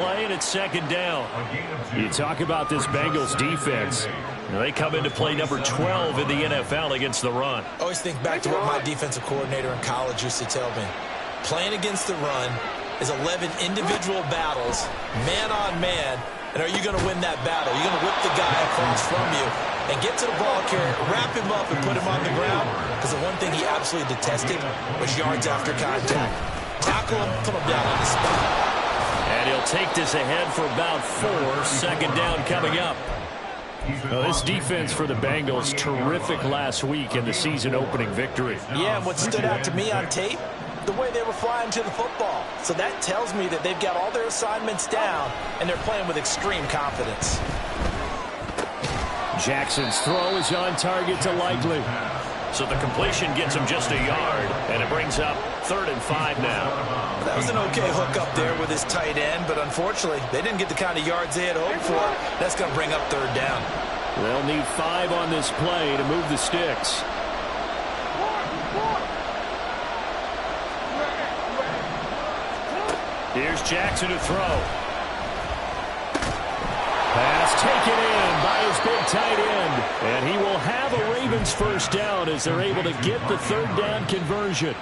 Play, and it's second down. You talk about this Bengals defense. They come into play number 12 in the NFL against the run. I always think back to what my defensive coordinator in college used to tell me. Playing against the run is 11 individual battles, man on man. And are you going to win that battle? You're going to whip the guy across from you and get to the ball carrier, wrap him up, and put him on the ground? Because the one thing he absolutely detested was yards after contact. Tackle him, put him down on the spot. And he'll take this ahead for about 4. Second down coming up. Well, this defense for the Bengals, terrific last week in the season opening victory. Yeah, and what stood out to me on tape, the way they were flying to the football. So that tells me that they've got all their assignments down, and they're playing with extreme confidence. Jackson's throw is on target to Likely. So the completion gets him just a yard, and it brings up 3rd and 5 now. That was an okay hook up there with his tight end, but unfortunately, they didn't get the kind of yards they had hoped for. That's going to bring up 3rd down. They'll need 5 on this play to move the sticks. Here's Jackson to throw. Pass taken in by his big tight end. And he will have a Ravens first down as they're able to get the 3rd down conversion.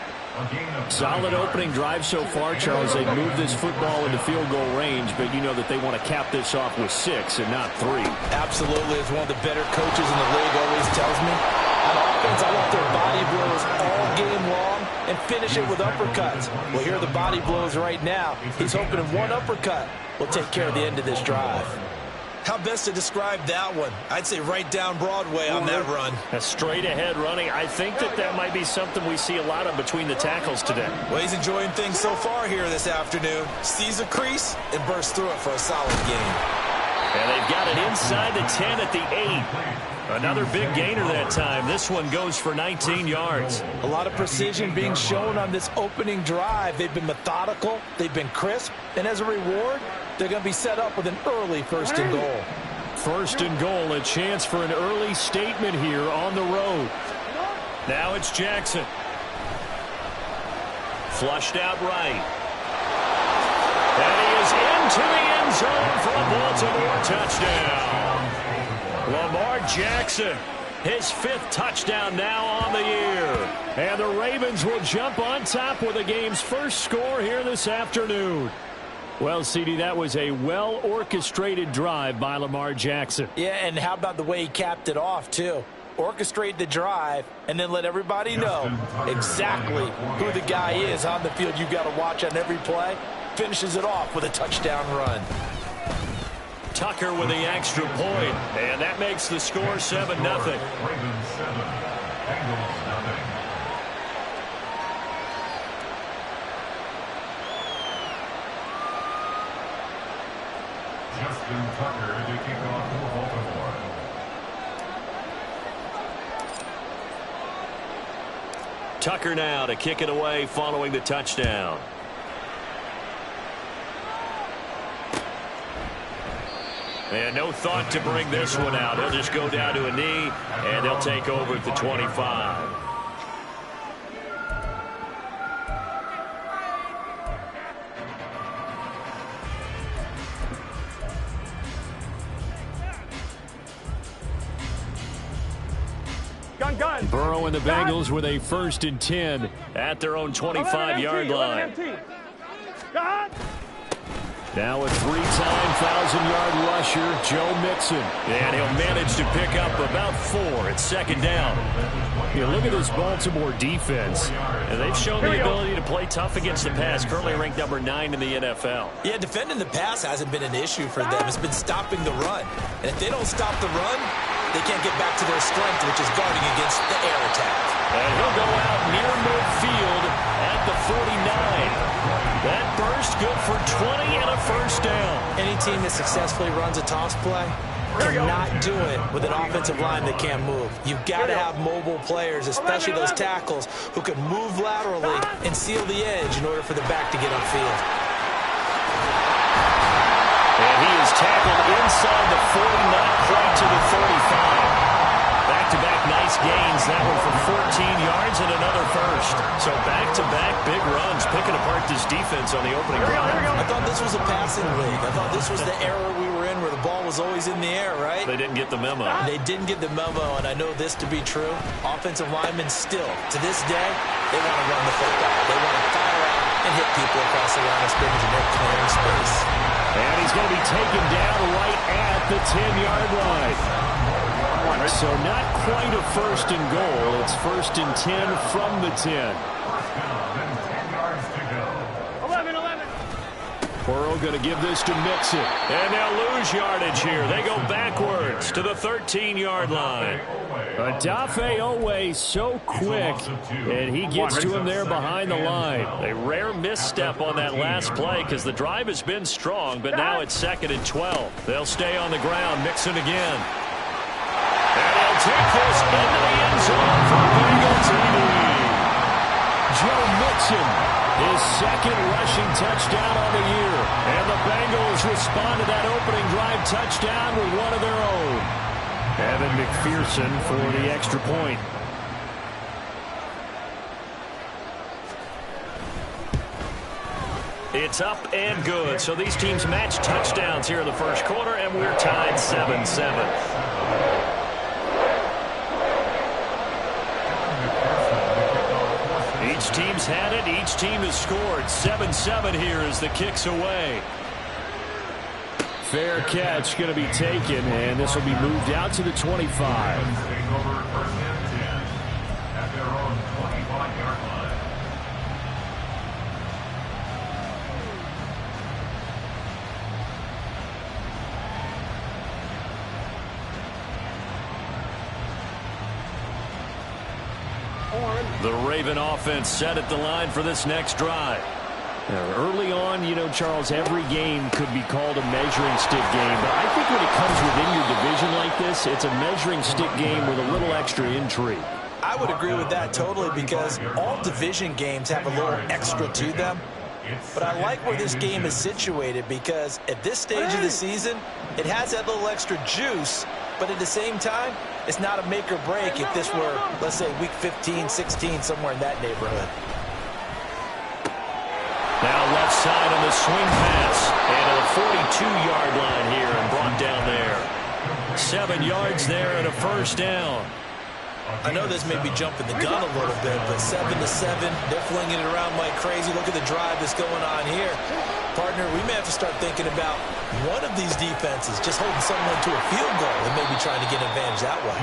Solid opening drive so far, Charles. They moved this football into field goal range, but you know that they want to cap this off with 6 and not 3. Absolutely. As one of the better coaches in the league always tells me, on offense, I want their body blows all game long and finish it with uppercuts. Well, here are the body blows right now. He's hoping one uppercut will take care of the end of this drive. How best to describe that one? I'd say right down Broadway on that run. A straight ahead running. I think that might be something we see a lot of between the tackles today. Well, he's enjoying things so far here this afternoon. Sees a crease and bursts through it for a solid gain. And they've got it inside the 10 at the 8. Another big gainer that time. This one goes for 19 yards. A lot of precision being shown on this opening drive. They've been methodical. They've been crisp. And as a reward, they're going to be set up with an early 1st and goal. 1st and goal, a chance for an early statement here on the road. Now it's Jackson. Flushed out right. And he is into the end zone for a Baltimore touchdown. Lamar Jackson, his 5th touchdown now on the year. And the Ravens will jump on top with the game's first score here this afternoon. Well, CD, that was a well-orchestrated drive by Lamar Jackson. Yeah, and how about the way he capped it off, too? Orchestrate the drive and then let everybody know exactly who the guy is on the field you've got to watch on every play. Finishes it off with a touchdown run. Tucker with the extra point, and that makes the score 7-0. Ravens 7, Bengals nothing. Justin Tucker to kick off for Baltimore. Tucker now to kick it away following the touchdown. And no thought to bring this one out. He'll just go down to a knee, and they'll take over at the 25. Burrow and the Bengals with a 1st and 10 at their own 25-yard line. Now a 3-time 1,000-yard rusher, Joe Mixon. And he'll manage to pick up about 4 at 2nd down. You look at this Baltimore defense, and they've shown the ability to play tough against the pass, currently ranked number 9 in the NFL. Yeah, defending the pass hasn't been an issue for them. It's been stopping the run. And if they don't stop the run, they can't get back to their strength, which is guarding against the air attack. And he'll go out near midfield at the 49. That burst good for 20 and a 1st down. Any team that successfully runs a toss play cannot do it with an offensive line that can't move. You've got to have mobile players, especially those tackles, who can move laterally and seal the edge in order for the back to get upfield. And he is tackled inside the 40, not quite to the 35. Back-to-back nights Nice gains. That one for 14 yards and another first. So back-to-back big runs, picking apart this defense on the opening drive. I thought this was a passing league. I thought this was the era we were in where the ball was always in the air, right? They didn't get the memo. They didn't get the memo, and I know this to be true. Offensive linemen still, to this day, they want to run the football. They want to fire out and hit people across the line of scrimmage, and they're clearing space. And he's going to be taken down right at the 10-yard line. So not quite a first and goal. It's first and 10 from the 10. Burrow going to give this to Mixon. And they'll lose yardage here. They go backwards to the 13-yard line. Odafe Oweh so quick, and he gets to him there behind the line. A rare misstep on that last play because the drive has been strong, but now it's 2nd and 12. They'll stay on the ground. Mixon again. And he'll take this into the end zone for Bengal TD. Joe Mixon, his 2nd rushing touchdown on the year. And the Bengals respond to that opening drive touchdown with one of their own. Evan McPherson for the extra point. It's up and good. So these teams match touchdowns here in the first quarter, and we're tied 7-7. Each team's had it. Each team has scored. 7-7 here as the kick's away. Fair catch going to be taken, and this will be moved out to the 25. The Raven offense set at the line for this next drive. Now, early on, you know, Charles, every game could be called a measuring stick game. But I think when it comes within your division like this, it's a measuring stick game with a little extra intrigue. I would agree with that totally because all division games have a little extra to them. But I like where this game is situated because at this stage of the season, it has that little extra juice. But at the same time, it's not a make or break if this were, let's say, week 15, 16, somewhere in that neighborhood. Now left side on the swing pass. And to the 42-yard line here and brought down there. 7 yards there and a first down. I know this may be jumping the gun a little bit, but 7-7, they're flinging it around like crazy. Look at the drive that's going on here. Partner, we may have to start thinking about one of these defenses just holding someone to a field goal and maybe trying to get an advantage that way.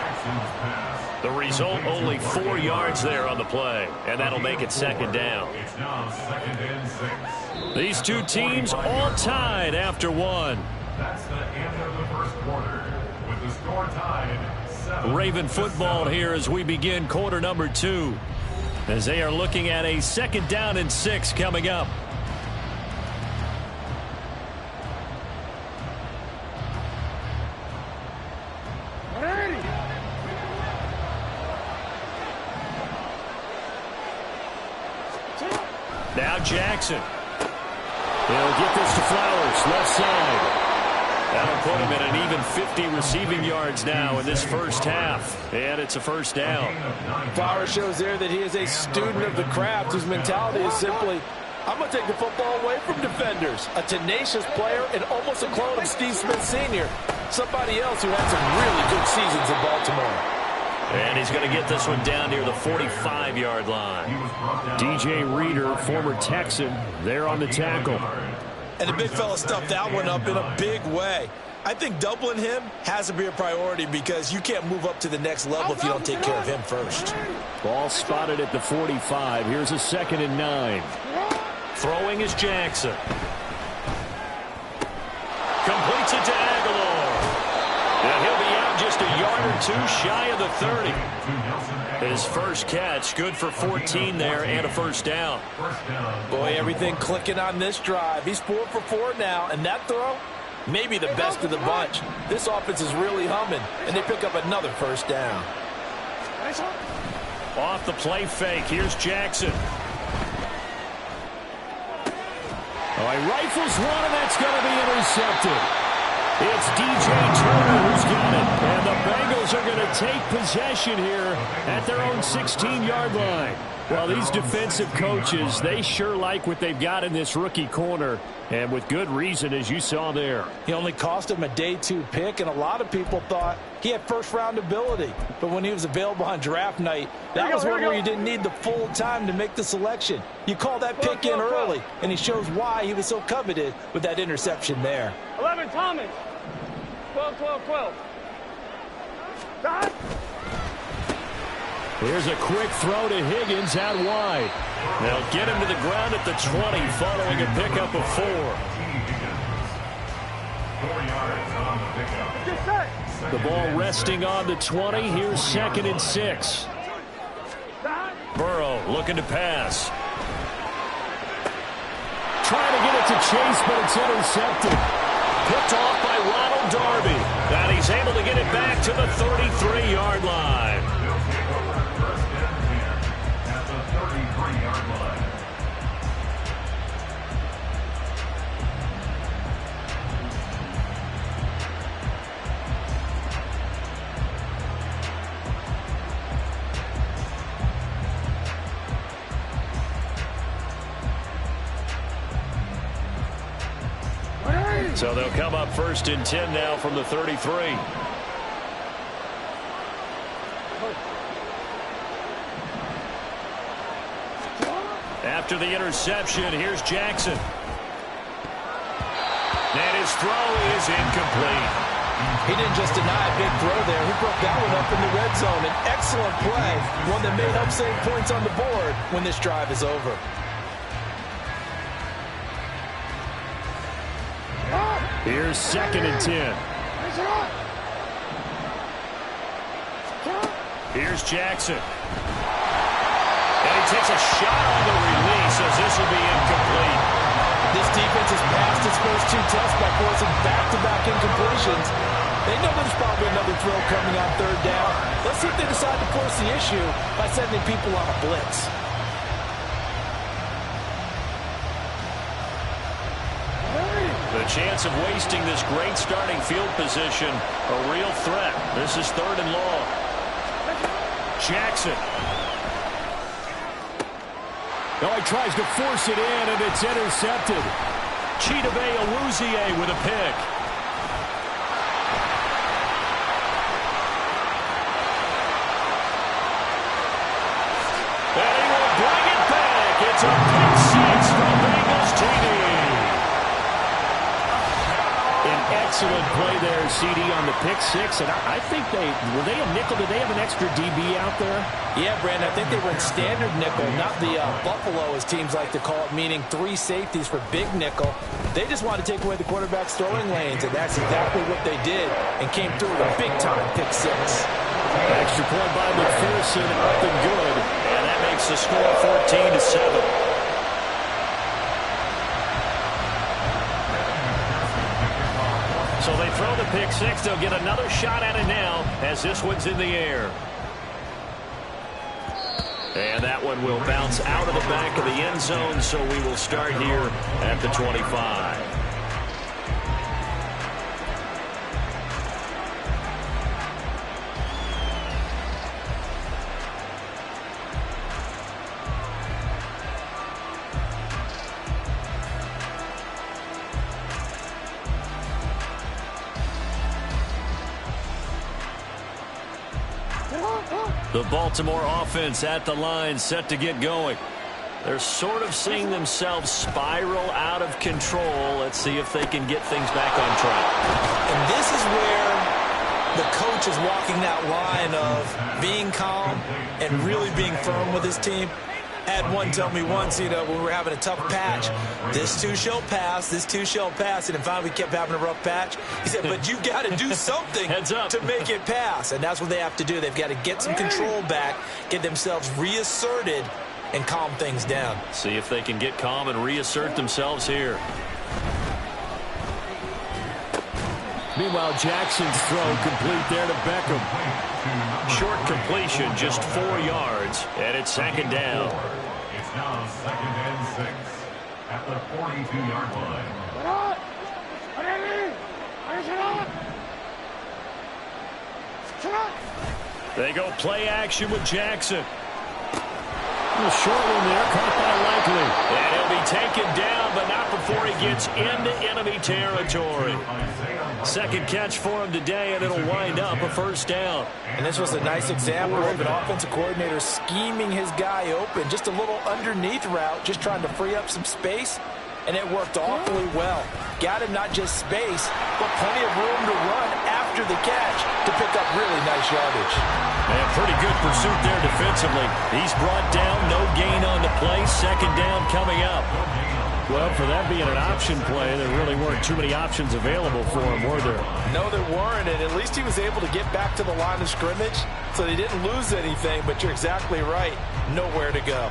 The result, only 4 yards there on the play, and that'll make it 2nd down. It's now 2nd and 6. These two teams all tied after one. That's the end of the first quarter with the score tied 7-7. Raven football here as we begin quarter number 2, as they are looking at a 2nd down and 6 coming up. Now Jackson. He'll get this to Flowers, left side. That'll put him at an even 50 receiving yards now in this first half. And it's a first down. Flowers shows there that he is a student of the craft whose mentality is simply, I'm going to take the football away from defenders. A tenacious player and almost a clone of Steve Smith Sr. Somebody else who had some really good seasons in Baltimore. And he's going to get this one down near the 45-yard line. DJ Reader, former Texan, there on the tackle. And the big fella stuffed that one up in a big way. I think doubling him has to be a priority because you can't move up to the next level if you don't take care of him first. Ball spotted at the 45. Here's a 2nd and 9. Throwing is Jackson. Completes it to Aguilar. And he'll be out just a yard or two shy of the 30. His first catch, good for 14 there and a first down. Boy, everything clicking on this drive. He's 4 for 4 now, and that throw, maybe the best of the bunch. This offense is really humming, and they pick up another first down. Off the play fake, here's Jackson. Oh, he rifles one, and that's going to be intercepted. It's DJ Turner who's got it. And the Bengals are going to take possession here at their own 16-yard line. Well, these defensive coaches, they sure like what they've got in this rookie corner. And with good reason, as you saw there. He only cost him a day 2 pick, and a lot of people thought he had first-round ability. But when he was available on draft night, that was one where you didn't need the full time to make the selection. You call that pick in early, and he shows why he was so coveted with that interception there. 11, Thomas. 12, 12, 12. Stop. Here's a quick throw to Higgins out wide. They'll get him to the ground at the 20 following a pickup of 4. 4 yards on the pickup. Get set. The ball resting on the 20. Here's 2nd and 6. Burrow looking to pass. Trying to get it to Chase, but it's intercepted. Picked off by Ronald Darby. And he's able to get it back to the 33-yard line. So they'll come up 1st and 10 now from the 33. After the interception, here's Jackson. And his throw is incomplete. He didn't just deny a big throw there. He broke that one up in the red zone. An excellent play, one that may help save points on the board when this drive is over. Here's 2nd and 10. Here's Jackson. And he takes a shot on the release as this will be incomplete. This defense has passed its first 2 tests by forcing back-to-back incompletions. They know there's probably another throw coming on 3rd down. Let's see if they decide to force the issue by sending people on a blitz. The chance of wasting this great starting field position, a real threat. This is 3rd and long. Jackson. Oh, he tries to force it in, and it's intercepted. Chidobe Awuzie with a pick. And he will bring it back. It's a pick 6 for Bengals TD. Excellent play there, CD, on the pick 6. And I think were they a nickel? Did they have an extra DB out there? Yeah, Brandon, I think they went standard nickel, not the Buffalo, as teams like to call it, meaning 3 safeties for big nickel. They just wanted to take away the quarterback's throwing lanes, and that's exactly what they did, and came through with a big-time pick 6. Extra point by McPherson, up and good. And that makes the score 14-7. So they throw the pick 6. They'll get another shot at it now as this one's in the air. And that one will bounce out of the back of the end zone, so we will start here at the 25. The Baltimore offense at the line, set to get going. They're sort of seeing themselves spiral out of control. Let's see if they can get things back on track. And this is where the coach is walking that line of being calm and really being firm with his team. Had one tell me once, when we were having a tough patch, this too shall pass, this too shall pass, and then finally we kept having a rough patch. He said, but you got to do something to make it pass, and that's what they have to do. They've got to get some control back, get themselves reasserted, and calm things down. See if they can get calm and reassert themselves here. Meanwhile, Jackson's throw complete there to Beckham. Short completion, just 4 yards, and it's 2nd down. It's now 2nd and 6 at the 42-yard line. They go play action with Jackson. A short one there, caught by Likely. And he'll be taken down, but not before he gets into enemy territory. Second catch for him today, and it'll wind up a first down. And this was a nice example of an offensive coordinator scheming his guy open. Just a little underneath route, just trying to free up some space, and it worked awfully well. Got him not just space, but plenty of room to run after the catch to pick up really nice yardage. And pretty good pursuit there defensively. He's brought down, no gain on the play. Second down coming up. Well, for that being an option play, there really weren't too many options available for him, were there? No, there weren't, and at least he was able to get back to the line of scrimmage, so they didn't lose anything, but you're exactly right. Nowhere to go.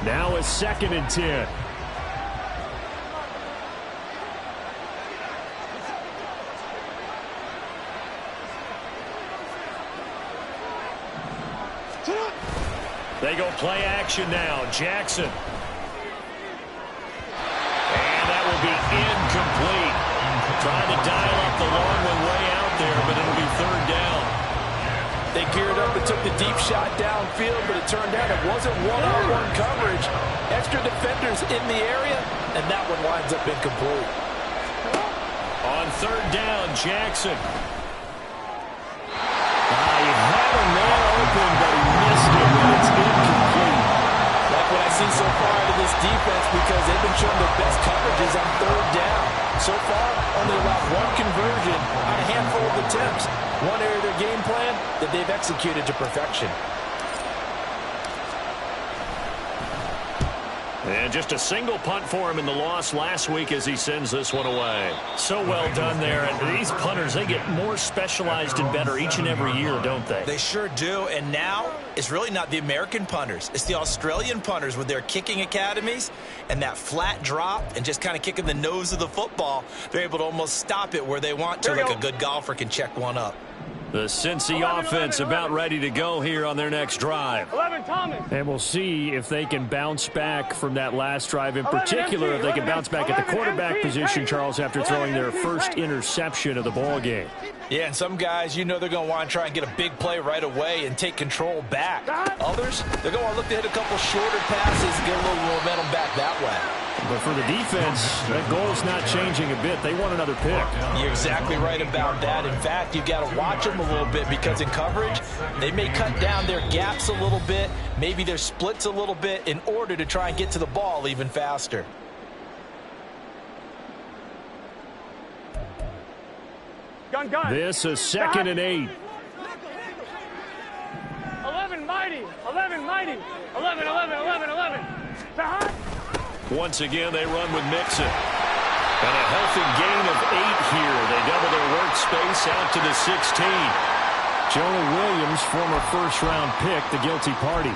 Now a 2nd and 10. They go play action now. Jackson. And that will be incomplete. Trying to dial up the long one way out there, but it'll be 3rd down. They geared up and took the deep shot downfield, but it turned out it wasn't one-on-one coverage. Extra defenders in the area, and that one winds up incomplete. On 3rd down, Jackson. He had a man open, but he missed it, and it's incomplete. Like what I've seen so far out of this defense, because they've been showing their best coverages on 3rd down. So far, only allowed one conversion on a handful of attempts. One area of their game plan that they've executed to perfection. And just a single punt for him in the loss last week as he sends this one away. So well done there. And these punters, they get more specialized and better each and every year, don't they? They sure do. And now it's really not the American punters. It's the Australian punters with their kicking academies and that flat drop and just kind of kicking the nose of the football. They're able to almost stop it where they want to, like a good golfer can check one up. The Cincy offense about ready to go here on their next drive. 11, Thomas. And we'll see if they can bounce back from that last drive. In particular, if they can bounce back at the quarterback position, Charles, after throwing their first interception of the ball game. Yeah, and some guys, you know they're going to want to try and get a big play right away and take control back. Others, they're going to look to hit a couple shorter passes and get a little momentum back that way. But for the defense, that goal's not changing a bit. They want another pick. You're exactly right about that. In fact, you've got to watch them a little bit because in coverage, they may cut down their gaps a little bit, maybe their splits a little bit in order to try and get to the ball even faster. Gun. This is 2nd and 8. 11, mighty. 11, mighty. 11. Once again, they run with Mixon. And a healthy gain of 8 here. They double their workspace out to the 16. Jonah Williams, former first-round pick, the guilty party.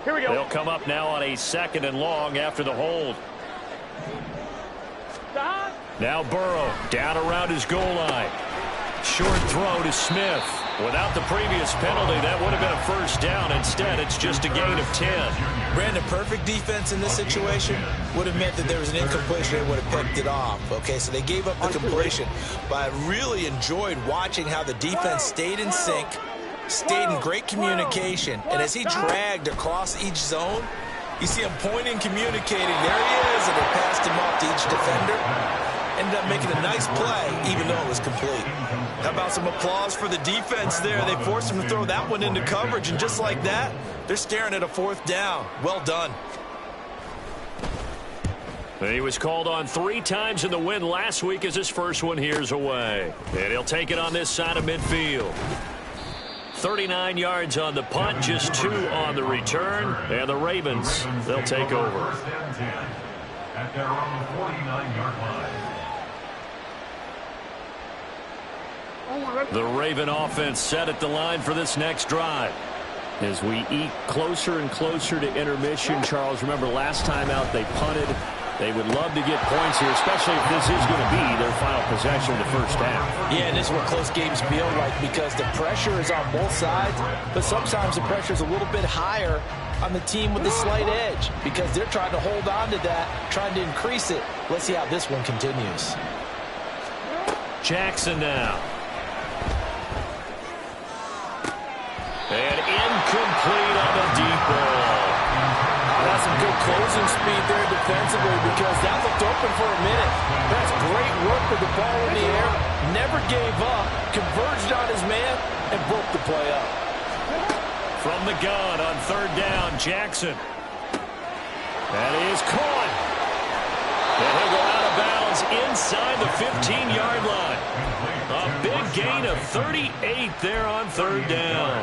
Here we go. They'll come up now on a 2nd and long after the hold. Now Burrow down around his goal line. Short throw to Smith. Without the previous penalty, that would have been a first down. Instead, it's just a gain of 10. Brandon, perfect defense in this situation would have meant that there was an incompletion. They would have picked it off. Okay, so they gave up the completion. But I really enjoyed watching how the defense stayed in sync, stayed in great communication. And as he dragged across each zone, you see him pointing, communicating. There he is, and they passed him off to each defender. Ended up making a nice play, even though it was complete. How about some applause for the defense there? They forced him to throw that one into coverage, and just like that, they're staring at a 4th down. Well done. He was called on 3 times in the win last week as his first one here's away. And he'll take it on this side of midfield. 39 yards on the punt, just 2 on the return. And the Ravens, they'll take over. First and 10 at their own 49-yard line. The Raven offense set at the line for this next drive. As we eke closer and closer to intermission, Charles, remember last time out they punted. They would love to get points here, especially if this is going to be their final possession of the first half. Yeah, and this is what close games feel like because the pressure is on both sides, but sometimes the pressure is a little bit higher on the team with the slight edge because they're trying to hold on to that, trying to increase it. Let's see how this one continues. Jackson now. And incomplete on the deep ball. That's some good closing speed there defensively because that looked open for a minute. That's great work with the ball in the air. Never gave up, converged on his man, and broke the play up. From the gun on third down, Jackson. That is caught. And he'll go out of bounds inside the 15-yard line. A big gain of 38 there on third down.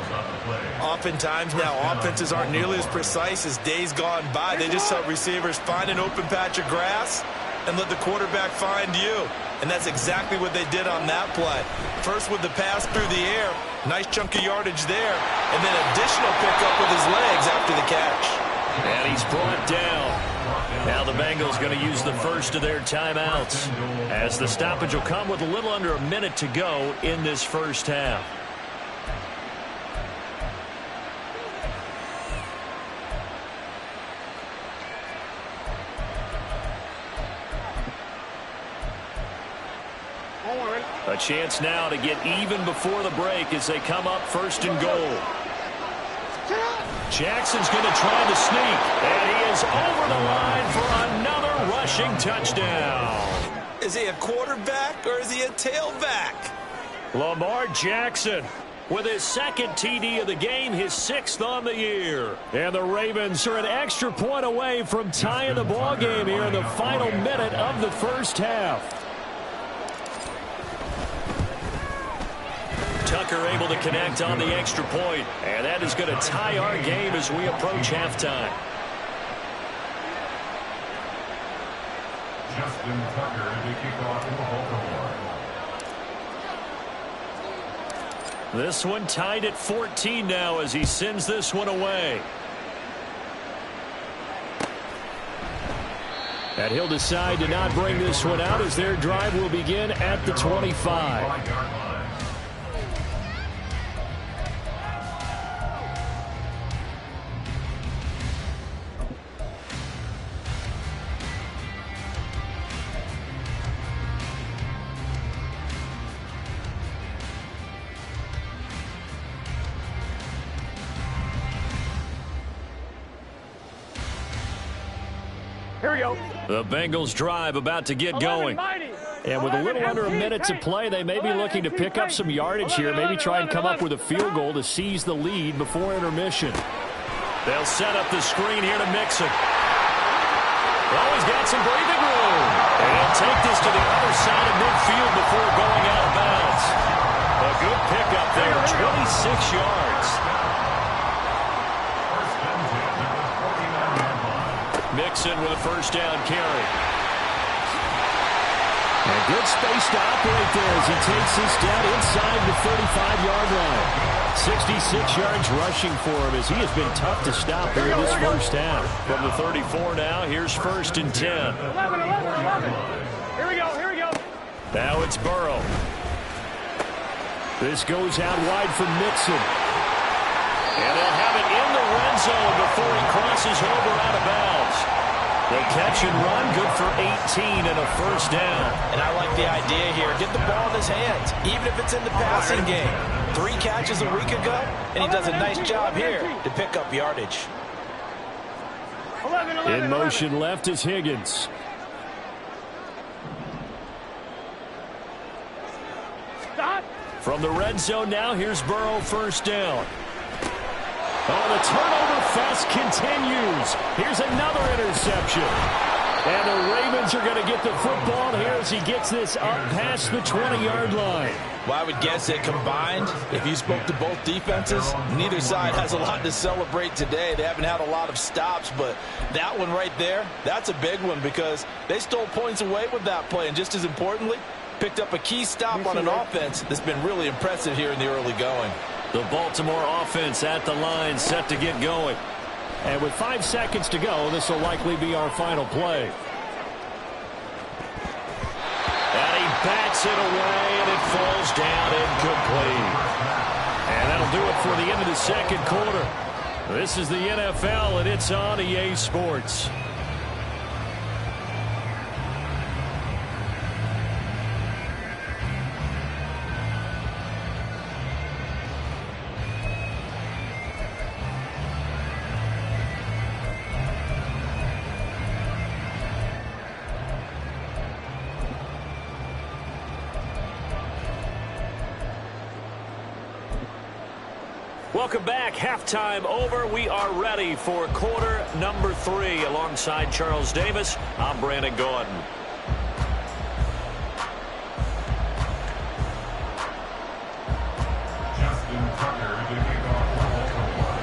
Oftentimes now, offenses aren't nearly as precise as days gone by. They just help receivers find an open patch of grass and let the quarterback find you. And that's exactly what they did on that play. First with the pass through the air, nice chunk of yardage there, and then additional pickup with his legs after the catch. And he's brought down. Now the Bengals going to use the first of their timeouts, as the stoppage will come with a little under a minute to go in this first half. A chance now to get even before the break as they come up first and goal. Jackson's going to try to sneak, and he is over the line for another rushing touchdown. Is he a quarterback or is he a tailback? Lamar Jackson with his second TD of the game, his 6th on the year. And the Ravens are an extra point away from tying the ball game here in the final minute of the first half. Tucker able to connect on the extra point, and that is going to tie our game as we approach halftime. Justin Tucker to kick off for Baltimore. This one tied at 14 now as he sends this one away. And he'll decide to not bring this one out as their drive will begin at the 25. Here we go. The Bengals drive about to get going. And with a little under a minute to play, they may be looking to pick up some yardage here, maybe try and come up with a field goal to seize the lead before intermission. They'll set up the screen here to Mixon. Well, he's got some breathing room. And he'll take this to the other side of midfield before going out of bounds. A good pickup there, 26 yards. Mixon with a first down carry. And good space to operate there as he takes this down inside the 35-yard line. 66 yards rushing for him as he has been tough to stop here in this first half. From the 34 now, here's first and 10. 11. Here we go. Now it's Burrow. This goes out wide for Mixon. And they'll have it in the red zone before he crosses over out of bounds. The catch and run, good for 18 and a first down. And I like the idea here. Get the ball in his hands, even if it's in the passing game. 3 catches a week ago, and he does a nice job here to pick up yardage. 11. In motion left is Higgins. Stop. From the red zone now, here's Burrow first down. Oh, the turnover fest continues. Here's another interception. And the Ravens are going to get the football here as he gets this up past the 20-yard line. Well, I would guess that combined, if you spoke to both defenses, neither side has a lot to celebrate today. They haven't had a lot of stops, but that one right there, that's a big one because they stole points away with that play. And just as importantly, picked up a key stop on an offense that's been really impressive here in the early going. The Baltimore offense at the line, set to get going. And with 5 seconds to go, this will likely be our final play. And he bats it away, and it falls down incomplete. And that'll do it for the end of the second quarter. This is the NFL, and it's on EA Sports. Welcome back. Halftime over. We are ready for quarter number 3. Alongside Charles Davis, I'm Brandon Gordon. Justin Tucker to kick off for Baltimore.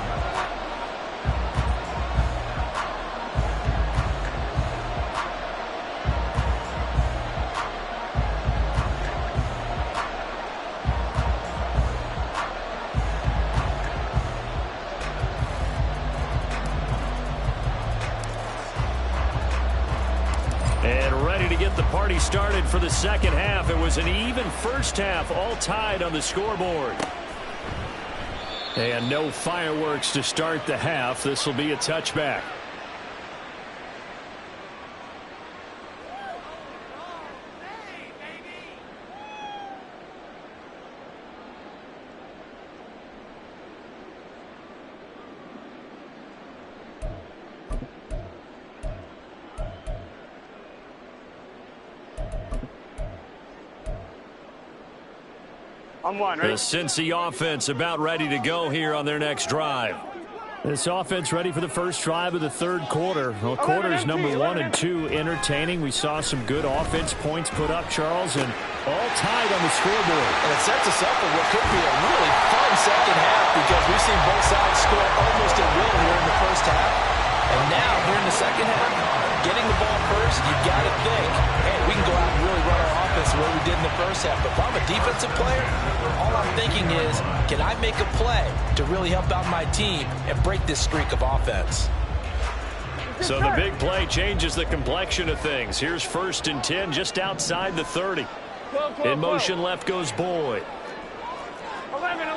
And ready to get the party started for the second half. It was an even first half, all tied on the scoreboard. And no fireworks to start the half. This will be a touchback. On one, The right? Cincy offense about ready to go here on their next drive. This offense ready for the first drive of the third quarter. Well, quarters number 1 and 2 entertaining. We saw some good offense points put up, Charles, and all tied on the scoreboard. And it sets us up for what could be a really fun second half because we've seen both sides score almost at will here in the first half. And now, here in the second half, getting the ball first, you've got to think, hey, we can go out and really run our offense the way we did in the first half. But if I'm a defensive player, all I'm thinking is, can I make a play to really help out my team and break this streak of offense? So the big play changes the complexion of things. Here's 1st and 10 just outside the 30. In motion left goes Boyd. 11.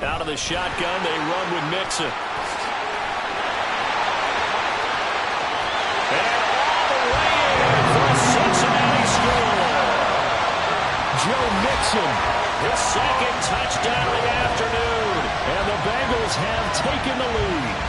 Out of the shotgun, they run with Mixon. And all the way in for a Cincinnati score. Joe Mixon, his second touchdown of the afternoon. And the Bengals have taken the lead.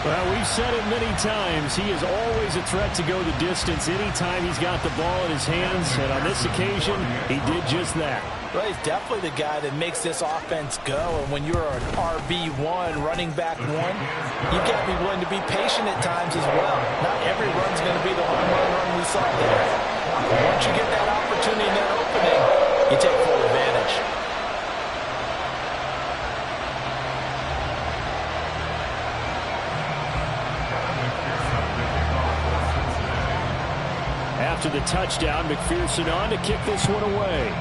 Well, we've said it many times. He is always a threat to go the distance anytime he's got the ball in his hands. And on this occasion, he did just that. Well, he's definitely the guy that makes this offense go. And when you're an RB1, running back 1, you've got to be willing to be patient at times as well. Not every run's going to be the home run we saw there. Once you get that opportunity, that opening, you take full advantage. After the touchdown, McPherson on to kick this one away.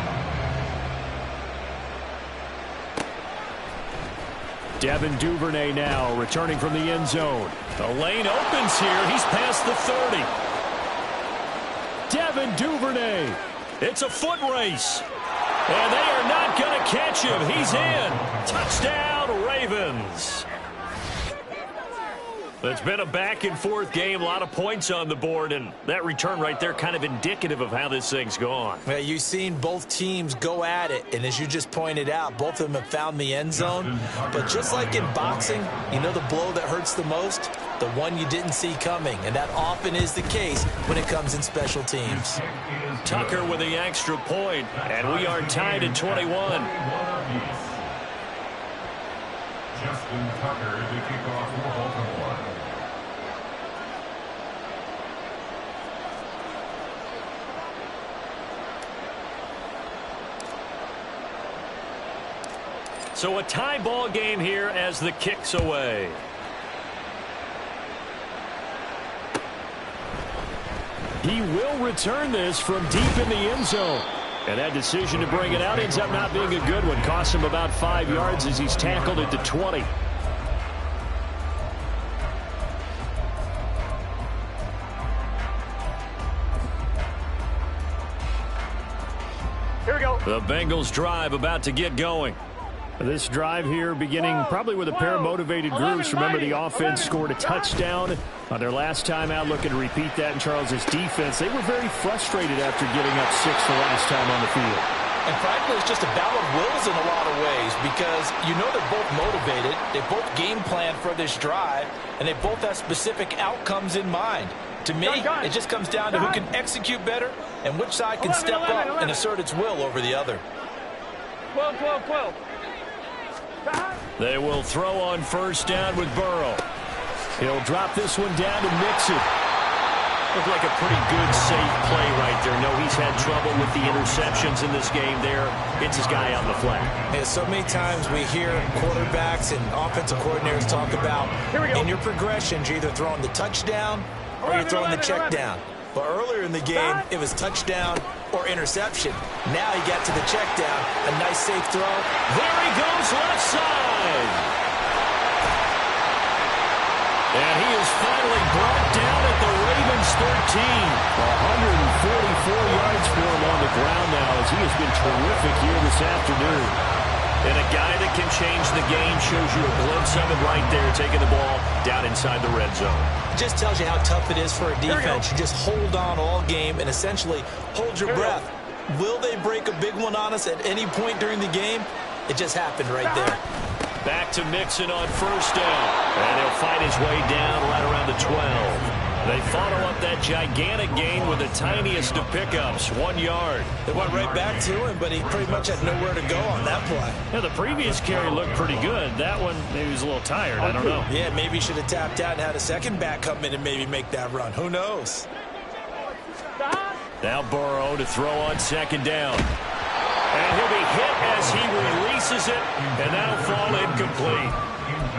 Devin Duvernay now returning from the end zone. The lane opens here. He's past the 30. Devin Duvernay. It's a foot race. And they are not going to catch him. He's in. Touchdown, Ravens. It's been a back-and-forth game, a lot of points on the board, and that return right there kind of indicative of how this thing's gone. Well, you've seen both teams go at it, and as you just pointed out, both of them have found the end zone. But just like in boxing, you know the blow that hurts the most? The one you didn't see coming, and that often is the case when it comes in special teams. Tucker with the extra point, and we are tied at 21. Justin Tucker to kick off for Baltimore. So a tie ball game here as the kick's away. He will return this from deep in the end zone. And that decision to bring it out ends up not being a good one. Costs him about 5 yards as he's tackled at the 20. Here we go. The Bengals drive about to get going. This drive here beginning probably with a pair of motivated groups. Remember, the offense scored a touchdown on their last time out. Looking to repeat that in Charles's defense. They were very frustrated after giving up 6 the last time on the field. And frankly, it's just a battle of wills in a lot of ways because you know they're both motivated. They both game plan for this drive, and they both have specific outcomes in mind. To me, it just comes down to who can execute better and which side can step up and assert its will over the other. 12. They will throw on first down with Burrow. He'll drop this one down to Mixon. Looked like a pretty good, safe play right there. No, he's had trouble with the interceptions in this game there. It's his guy on the flat. Yeah, so many times we hear quarterbacks and offensive coordinators talk about in your progressions, you're either throwing the touchdown or you're throwing the check down. But earlier in the game, it was touchdown or interception. Now he got to the check down. A nice, safe throw. There he goes left side. And he is finally brought down at the Ravens 13. 144 yards for him on the ground now as he has been terrific here this afternoon. And a guy that can change the game, shows you a glimpse of it right there, taking the ball down inside the red zone. It just tells you how tough it is for a defense. You just hold on all game and essentially hold your breath. Will they break a big one on us at any point during the game? It just happened right there. Back to Mixon on first down. And he'll find his way down right around the 12. They follow up that gigantic gain with the tiniest of pickups, 1 yard. They went right back to him, but he pretty much had nowhere to go on that play. Yeah, the previous carry looked pretty good. That one, maybe he was a little tired. I don't know. Yeah, maybe he should have tapped out and had a second back come in and maybe make that run. Who knows? Now Burrow to throw on second down. And he'll be hit as he releases it, and that'll fall incomplete.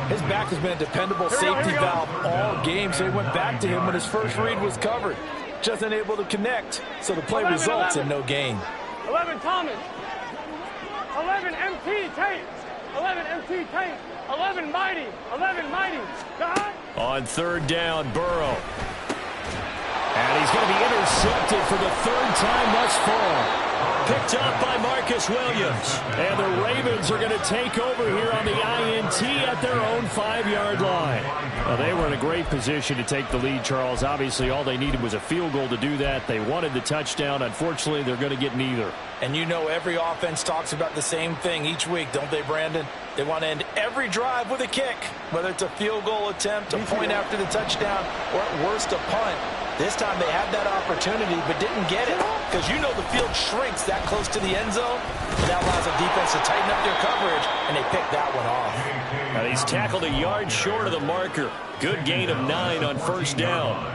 His back has been a dependable safety valve all game, so he went back to him when his first read was covered. Just unable to connect, so the play results in no gain. 11 Thomas. 11 MT Tate. 11 MT Tate. 11 Mighty. 11 Mighty. On third down, Burrow. And he's going to be intercepted for the third time thus far. Picked up by Marcus Williams. And the Ravens are going to take over here on the INT at their own 5-yard line. Well, they were in a great position to take the lead, Charles. Obviously, all they needed was a field goal to do that. They wanted the touchdown. Unfortunately, they're going to get neither. And you know every offense talks about the same thing each week, don't they, Brandon? They want to end every drive with a kick, whether it's a field goal attempt, a point after the touchdown, or at worst a punt. This time they had that opportunity but didn't get it because you know the field shrinks that close to the end zone. And that allows the defense to tighten up their coverage, and they picked that one off. And he's tackled a yard short of the marker. Good gain of 9 on first down.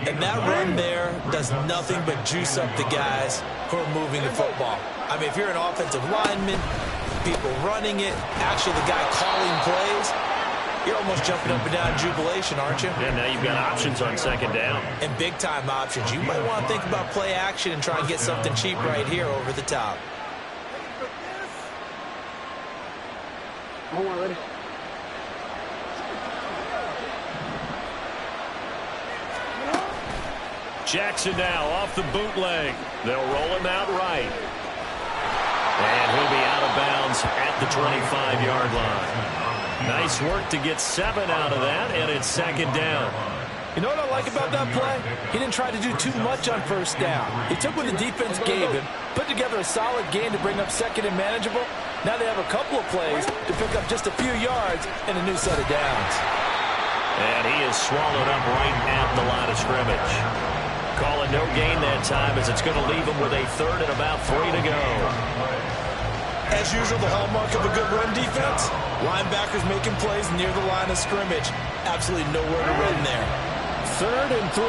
And that run there does nothing but juice up the guys who are moving the football. I mean, if you're an offensive lineman, people running it, actually the guy calling plays, you're almost jumping up and down in jubilation, aren't you? Yeah, now you've got options on second down. And big-time options. You might want to think about play action and try and get something cheap right here over the top. Hold on, ready? Jackson now off the bootleg. They'll roll him out right. And he'll be out of bounds at the 25-yard line. Nice work to get 7 out of that, and it's second down. You know what I like about that play? He didn't try to do too much on first down. He took what the defense gave him, put together a solid game to bring up second and manageable. Now they have a couple of plays to pick up just a few yards and a new set of downs. And he is swallowed up right at the line of scrimmage. Calling no gain that time as it's going to leave him with a third and about 3 to go. As usual, the hallmark of a good run defense, linebackers making plays near the line of scrimmage. Absolutely nowhere to run there. 3rd and 3.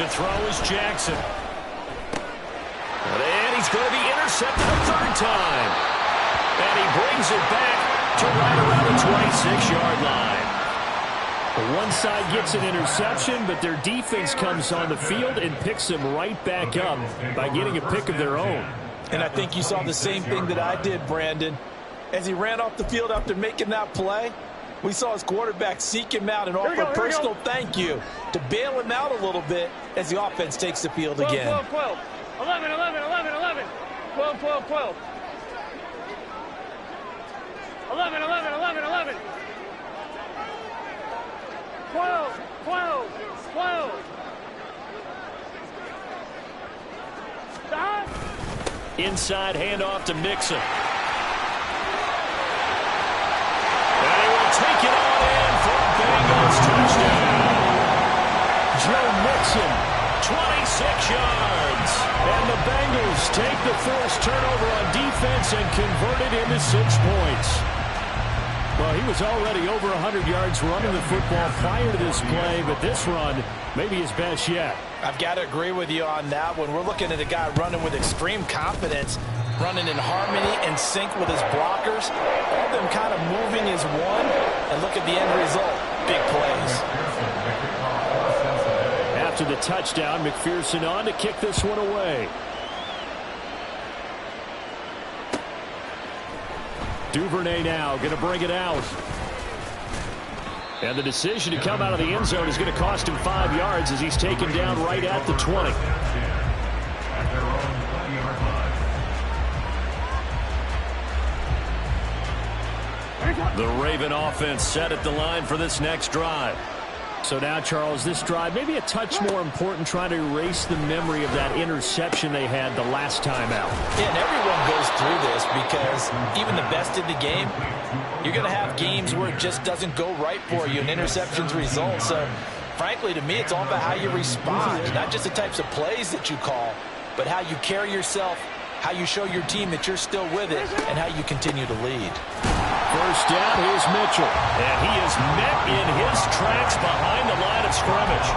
To throw is Jackson. And he's going to be intercepted a third time. And he brings it back to right around the 26-yard line. One side gets an interception, but their defense comes on the field and picks them right back up by getting a pick of their own. And I think you saw the same thing that I did, Brandon. As he ran off the field after making that play, We saw his quarterback seek him out and offer a personal thank you to bail him out a little bit as the offense takes the field 12, again. 12, 12. 11, 11, 11, 11. 12, 12, 12. 11, 11, 11, 11. 12, 12, 12. Stop. Inside handoff to Mixon. And he will take it on in for a Bengals touchdown. Joe Mixon, 26 yards. And the Bengals take the forced turnover on defense and convert it into 6 points. Well, he was already over 100 yards running the football prior to this play, but this run may be his best yet. I've got to agree with you on that one. We're looking at a guy running with extreme confidence, running in harmony and sync with his blockers, all of them kind of moving as one, and look at the end result. Big plays. After the touchdown, McPherson on to kick this one away. Duvernay now going to bring it out. And the decision to come out of the end zone is going to cost him 5 yards as he's taken down right at the 20. The Raven offense set at the line for this next drive. So now, Charles, this drive maybe a touch more important, trying to erase the memory of that interception they had the last time out. Yeah, and everyone goes through this because even the best in the game, you're going to have games where it just doesn't go right for you and interceptions result. So, frankly, to me, it's all about how you respond, not just the types of plays that you call, but how you carry yourself, how you show your team that you're still with it, and how you continue to lead. First down, here's Mitchell. And he is met in his tracks behind the line of scrimmage.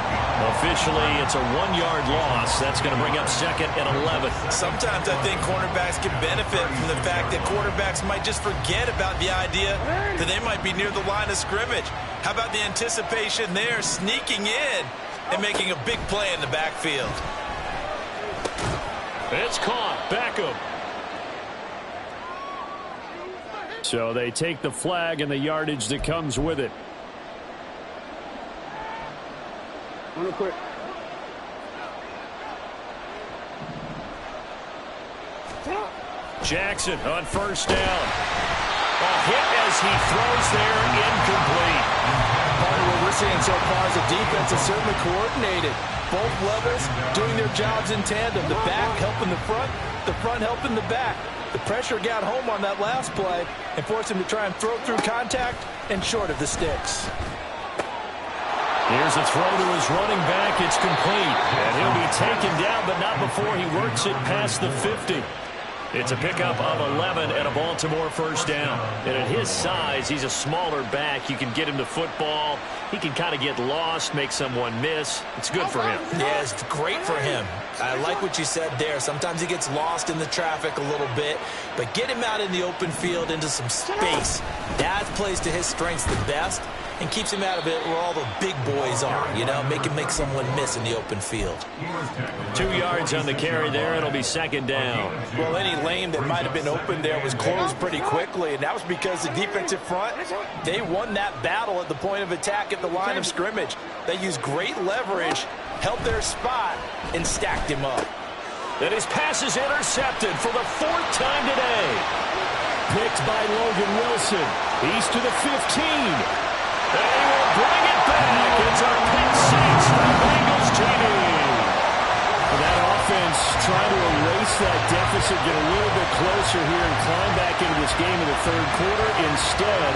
Officially, it's a 1-yard loss. That's going to bring up second and 11. Sometimes I think cornerbacks can benefit from the fact that quarterbacks might just forget about the idea that they might be near the line of scrimmage. How about the anticipation there, sneaking in and making a big play in the backfield? It's caught. Beckham. So they take the flag and the yardage that comes with it. Real quick. Jackson on first down. A hit as he throws there, incomplete. Part of what we're seeing so far is the defense is certainly coordinated. Both levels doing their jobs in tandem. The back helping the front helping the back. The pressure got home on that last play and forced him to try and throw through contact and short of the sticks. Here's a throw to his running back. It's complete. And he'll be taken down, but not before he works it past the 50. It's a pickup of 11 and a Baltimore first down. And at his size, he's a smaller back. You can get him to football. He can kind of get lost, make someone miss. It's good for him. Yeah, it's great for him. I like what you said there. Sometimes he gets lost in the traffic a little bit, but get him out in the open field into some space. That plays to his strengths the best and keeps him out of it where all the big boys are, you know, make someone miss in the open field. 2 yards on the carry there. It'll be second down. Well, any lane that might have been open there was closed pretty quickly, and that was because the defensive front, they won that battle at the point of attack at the line of scrimmage. They used great leverage, held their spot, and stacked him up. And his pass is intercepted for the 4th time today. Picked by Logan Wilson. He's to the 15. They will bring it back. It's a pick six for the Bengals TD. That offense trying to erase that deficit, get a little bit closer here and climb back into this game in the third quarter. Instead,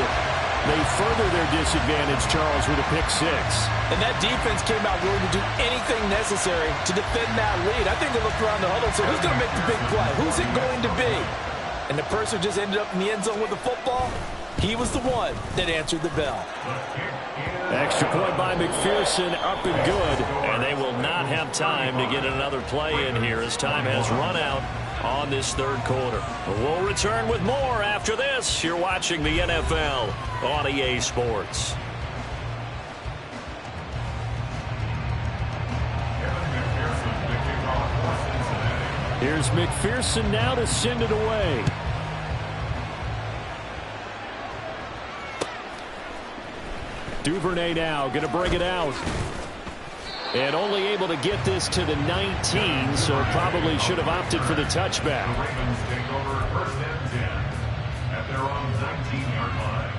they further their disadvantage, Charles, with a pick six. And that defense came out willing to do anything necessary to defend that lead. I think they looked around the huddle and said, who's going to make the big play? Who's it going to be? And the person just ended up in the end zone with the football. He was the one that answered the bell. Extra point by McPherson, up and good. And they will not have time to get another play in here as time has run out on this third quarter. We'll return with more after this. You're watching the NFL on EA Sports. Here's McPherson now to send it away. Duvernay now going to bring it out. And only able to get this to the 19, so probably should have opted for the touchback. The Ravens take over first and 10 at their own 19-yard line.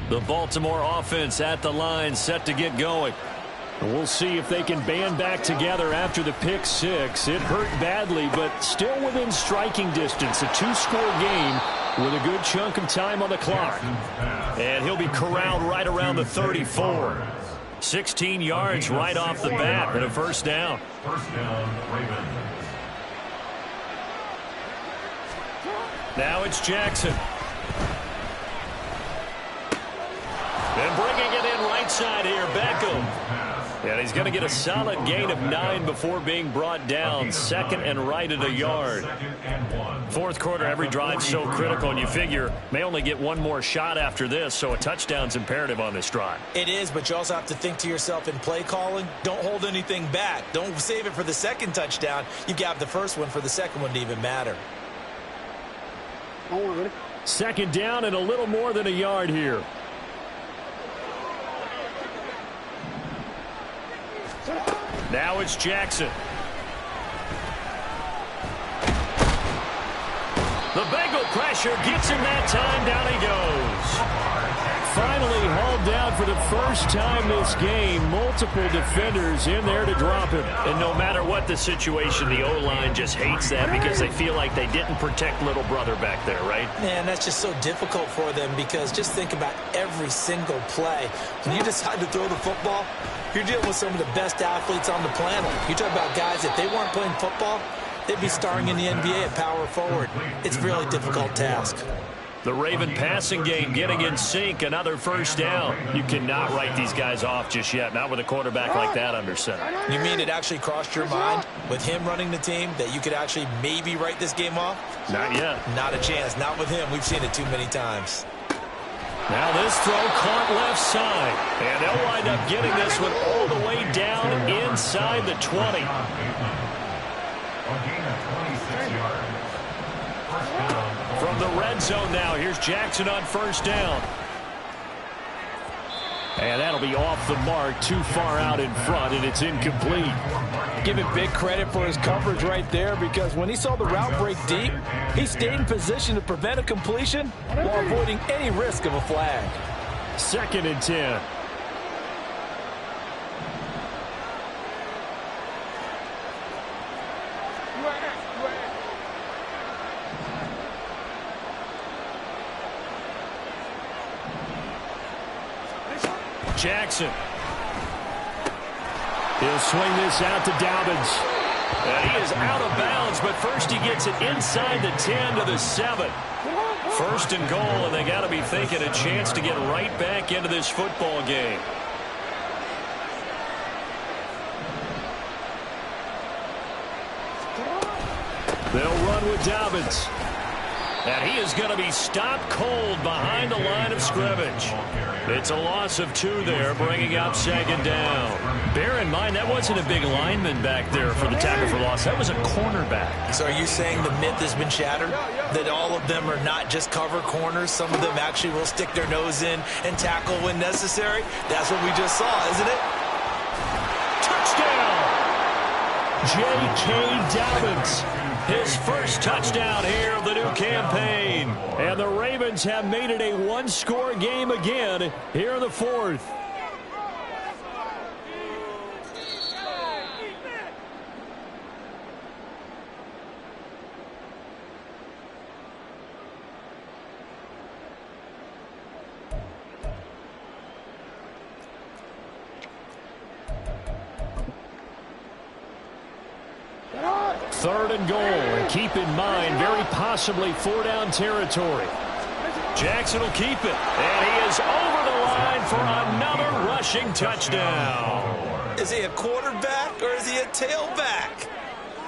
The Baltimore offense at the line, set to get going. And we'll see if they can band back together after the pick six. It hurt badly, but still within striking distance. A two-score game with a good chunk of time on the clock. And he'll be corralled right around the 34. 16 yards right off the bat, and a first down. First down, Ravens. Now it's Jackson. And bringing it in right side here, Beckham. And he's going to get a solid gain of 9 before being brought down. Second and right at a yard. Fourth quarter, every drive's so critical, and you figure may only get one more shot after this, so a touchdown's imperative on this drive. It is, but you also have to think to yourself in play calling, don't hold anything back. Don't save it for the second touchdown. You got the first one for the second one to even matter. Second down and a little more than a yard here. Now it's Jackson. The Bengal pressure gets him that time. Down he goes. Finally hauled down for the first time this game. Multiple defenders in there to drop him. And no matter what the situation, the O-line just hates that because they feel like they didn't protect little brother back there, right? Man, that's just so difficult for them because just think about every single play. When you decide to throw the football, you're dealing with some of the best athletes on the planet. You talk about guys, if they weren't playing football, they'd be starring in the NBA at power forward. It's a really difficult task. The Raven passing game getting in sync. Another first down. You cannot write these guys off just yet. Not with a quarterback like that under center. You mean it actually crossed your mind with him running the team that you could actually maybe write this game off? Not yet. Not a chance. Not with him. We've seen it too many times. Now this throw caught left side. And they'll wind up getting this one all the way down inside the 20. A gain of 26 yards. First down. From the red zone now, here's Jackson on first down. And that'll be off the mark, too far out in front, and it's incomplete. Give him big credit for his coverage right there because when he saw the route break deep, he stayed in position to prevent a completion while avoiding any risk of a flag. Second and 10. Jackson. He'll swing this out to Dobbins. And he is out of bounds, but first he gets it inside the 10 to the 7. First and goal, and they got to be thinking a chance to get right back into this football game. They'll run with Dobbins. And he is going to be stopped cold behind the line of scrimmage. It's a loss of 2 there, bringing up second down. Bear in mind, that wasn't a big lineman back there for the tackle for loss. That was a cornerback. So are you saying the myth has been shattered? That all of them are not just cover corners? Some of them actually will stick their nose in and tackle when necessary? That's what we just saw, isn't it? Touchdown! J.K. Dobbins. His first touchdown here of the new campaign. And the Ravens have made it a one-score game again here in the fourth. Third and goal, and keep in mind, very possibly 4-down territory. Jackson will keep it. And he is over the line for another rushing touchdown. Is he a quarterback or is he a tailback?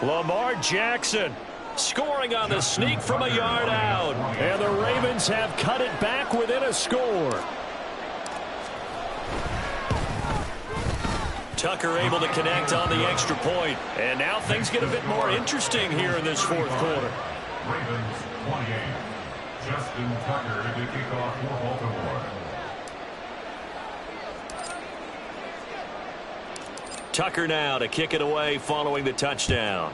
Lamar Jackson scoring on the sneak from a yard out. And the Ravens have cut it back within a score. Tucker able to connect on the extra point. And now things get a bit more interesting here in this fourth quarter. Ravens 28. Justin Tucker to kick off for Baltimore. Tucker now to kick it away following the touchdown.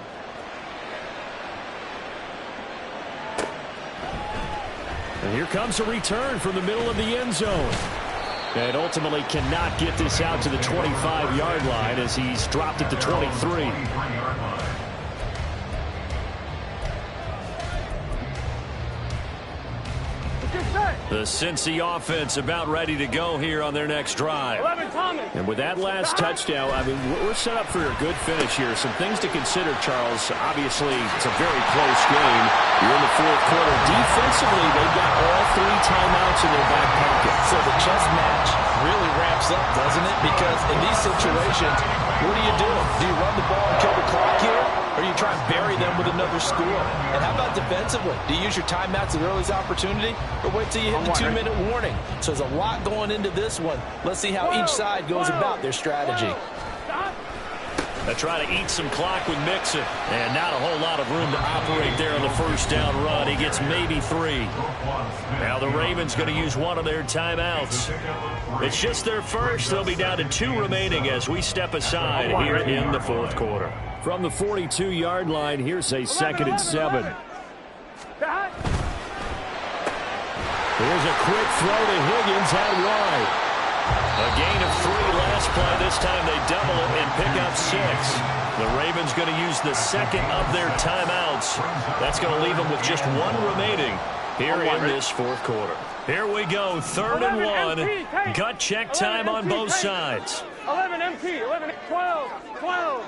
And here comes a return from the middle of the end zone. And ultimately cannot get this out to the 25-yard line as he's dropped it to 23. The Cincy offense about ready to go here on their next drive. And with that last touchdown, I mean, we're set up for a good finish here. Some things to consider, Charles. Obviously, it's a very close game. You're in the fourth quarter. Defensively, they've got all 3 timeouts in their back pocket. So the chess match really ramps up, doesn't it? Because in these situations, what do? Do you run the ball and kill the clock here? Or you try and bury them with another score? And how about defensively? Do you use your timeouts at earliest opportunity? Or wait till you hit the 2-minute warning? So there's a lot going into this one. Let's see how each side goes about their strategy. They try to eat some clock with Mixon. And not a whole lot of room to operate there on the first down run. He gets maybe 3. Now the Ravens going to use one of their timeouts. It's just their first. They'll be down to 2 remaining as we step aside here in the fourth quarter. From the 42-yard line, here's a 2nd and 7. Here's a quick throw to Higgins out wide. A gain of 3 last play. This time they double it and pick up 6. The Ravens going to use the 2nd of their timeouts. That's going to leave them with just 1 remaining here in this fourth quarter. Here we go, 3rd and 1. Gut check time on both sides. 11 MT, 11, 12, 12.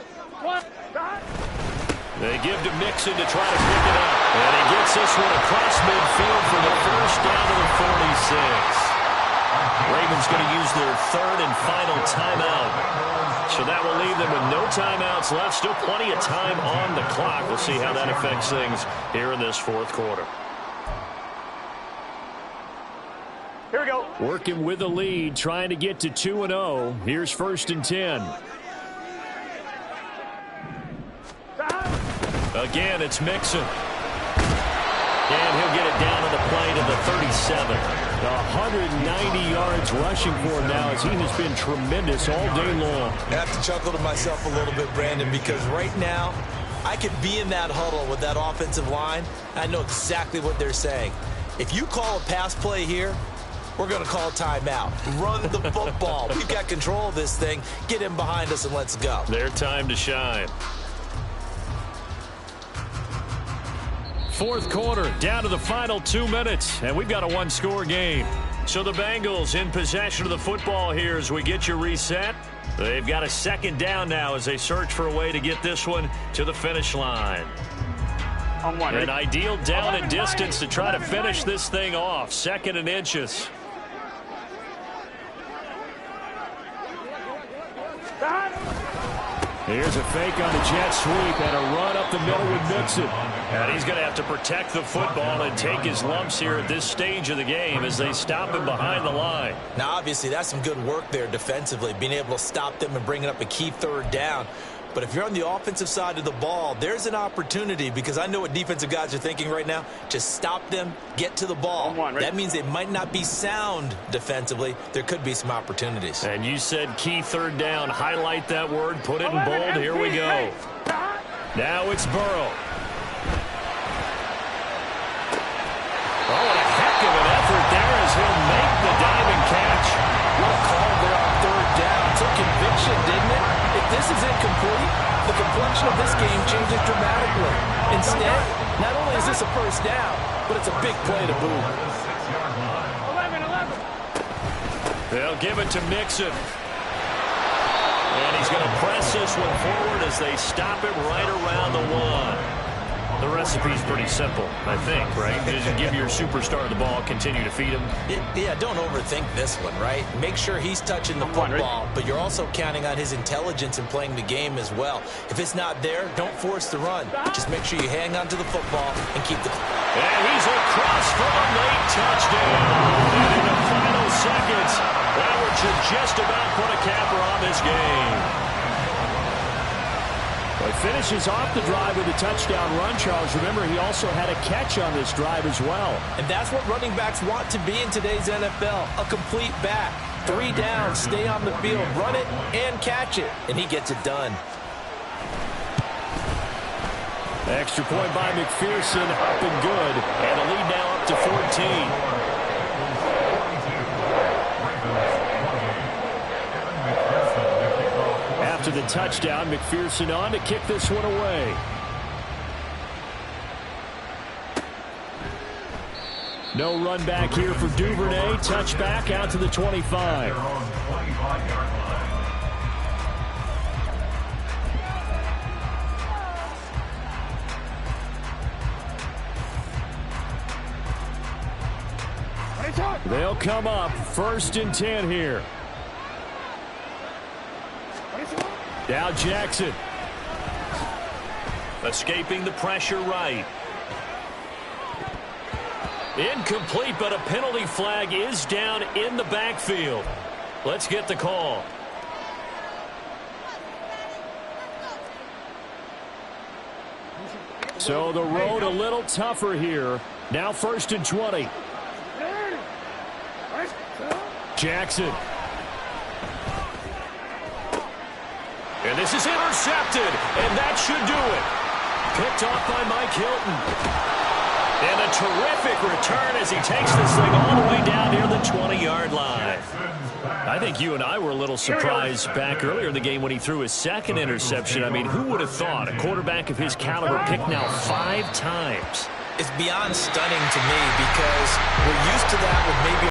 They give to Mixon to try to pick it up. And he gets this one across midfield for the first down to the 46. Ravens going to use their 3rd and final timeout. So that will leave them with no timeouts left. Still plenty of time on the clock. We'll see how that affects things here in this fourth quarter. Here we go. Working with the lead, trying to get to 2-0. Here's 1st and 10. Again, it's Mixon. And he'll get it down to the play to the 37. 190 yards rushing for him now as he has been tremendous all day long. I have to chuckle to myself a little bit, Brandon, because right now I could be in that huddle with that offensive line. I know exactly what they're saying. If you call a pass play here, we're going to call a timeout. Run the football. We've got control of this thing. Get in behind us and let's go. Their time to shine. Fourth quarter, down to the final 2 minutes, and we've got a 1-score game. So the Bengals in possession of the football here as we get you reset. They've got a 2nd down now as they search for a way to get this one to the finish line. An ideal down and distance to try to finish this thing off. 2nd and inches. Here's a fake on the jet sweep and a run up the middle with Mixon. And he's going to have to protect the football and take his lumps here at this stage of the game as they stop him behind the line. Now, obviously, that's some good work there defensively, being able to stop them and bringing up a key 3rd down. But if you're on the offensive side of the ball, there's an opportunity, because I know what defensive guys are thinking right now. Just stop them, get to the ball. That means they might not be sound defensively. There could be some opportunities. And you said key 3rd down. Highlight that word. Put it in bold. Here we go. Now it's Burrow. Oh, and a heck of an effort there as he'll make the diving catch. What a call there on 3rd down. Took conviction, didn't it? If this is incomplete, the complexion of this game changes dramatically. Instead, not only is this a 1st down, but it's a big play to boot. 11. They'll give it to Mixon. And he's going to press this one forward as they stop him right around the 1. The recipe's pretty simple, I think, right? Just give your superstar the ball, continue to feed him. Yeah, don't overthink this one, right? Make sure he's touching the football, but you're also counting on his intelligence in playing the game as well. If it's not there, don't force the run. Just make sure you hang on to the football and keep the... And he's across for a late touchdown. And in the final seconds, Howard should just about put a capper on this game. Well, he finishes off the drive with a touchdown run, Charles. Remember, he also had a catch on this drive as well. And that's what running backs want to be in today's NFL, a complete back. 3 downs, stay on the field, run it, and catch it. And he gets it done. Extra point by McPherson, up and good. And a lead now up to 14. After the touchdown, McPherson on to kick this one away. No run back here for Duvernay. Touchback out to the 25. They'll come up 1st and 10 here. Now Jackson. Escaping the pressure right. Incomplete, but a penalty flag is down in the backfield. Let's get the call. So the road a little tougher here. Now 1st and 20. Jackson. And this is intercepted, and that should do it. Picked off by Mike Hilton. And a terrific return as he takes this thing all the way down near the 20-yard line. I think you and I were a little surprised back earlier in the game when he threw his 2nd interception. I mean, who would have thought a quarterback of his caliber picked now 5 times? It's beyond stunning to me because we're used to that with maybe